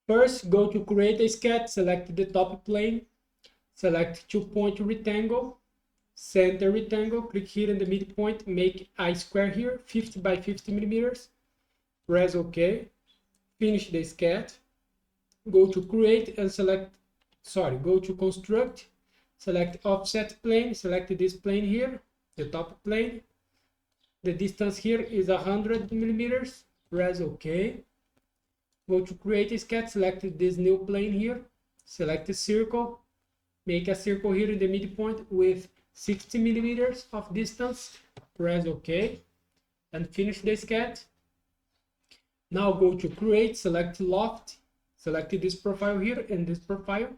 First, go to create a sketch, select the top plane, select 2-point rectangle, center rectangle, click here in the midpoint, make a square here, 50 by 50 millimeters, press OK, finish the sketch, go to create and go to construct, select offset plane, select this plane here, the top plane, the distance here is 100 millimeters, press OK, go to create a sketch, select this new plane here, select a circle, make a circle here in the midpoint with 60 millimeters of distance, press OK, and finish the sketch. Now go to create, select Loft, select this profile here and this profile.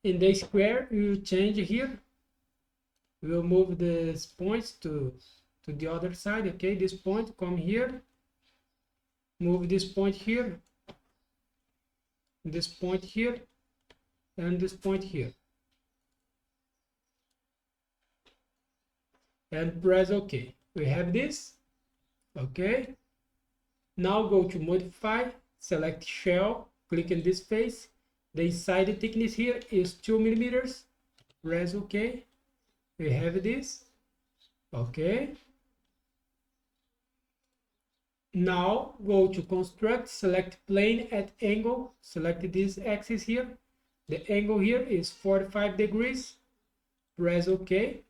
In the square, you change here. We'll move these points to the other side. Okay, this point, come here. Move this point here. This point here. And this point here. And press OK. We have this. Okay. Now go to modify, select shell, click in this face. The inside thickness here is 2 millimeters. Press OK. We have this. Okay. Now go to construct, select plane at angle, select this axis here. The angle here is 45 degrees. Press OK.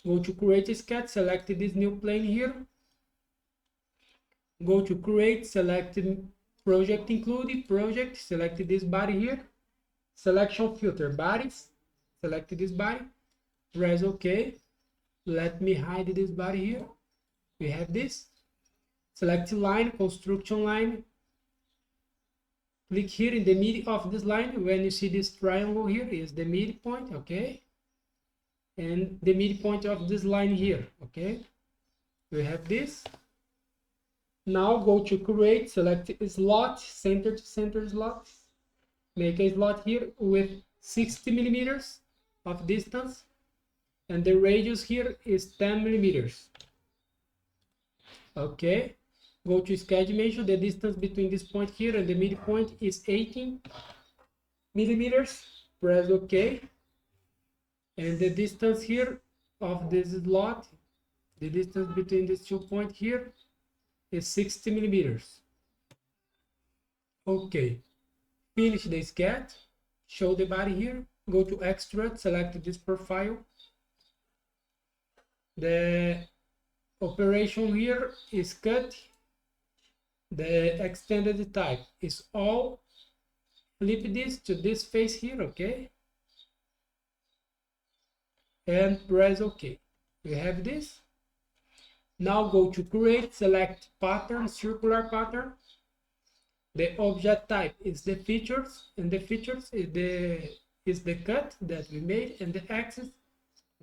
Go to create a sketch, select this new plane here. Go to create, select project include, project, select this body here. Selection filter, bodies, select this body. Press OK. Let me hide this body here. We have this. Select line, construction line. Click here in the middle of this line. When you see this triangle here is the midpoint, okay? And the midpoint of this line here, okay? We have this. Now go to create, select a slot, center to center slot. Make a slot here with 60 millimeters of distance. And the radius here is 10 millimeters. Okay. Go to sketch dimension. The distance between this point here and the midpoint is 18 millimeters. Press OK. And the distance here of this slot, the distance between these 2 points here is 60 millimeters. Okay. Finish the sketch. Show the body here. Go to Extrude. Select this profile. The operation here is cut. The extended type is all. Flip this to this face here, okay? And press OK. We have this. Now go to create, select pattern, circular pattern. The object type is the features, and the features is the cut that we made, and the axis,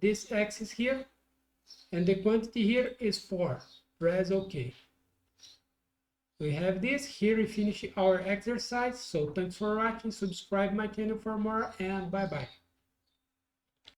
this axis here, and the quantity here is 4. Press OK. We have this. Here we finish our exercise. So thanks for watching. Subscribe my channel for more, and bye bye.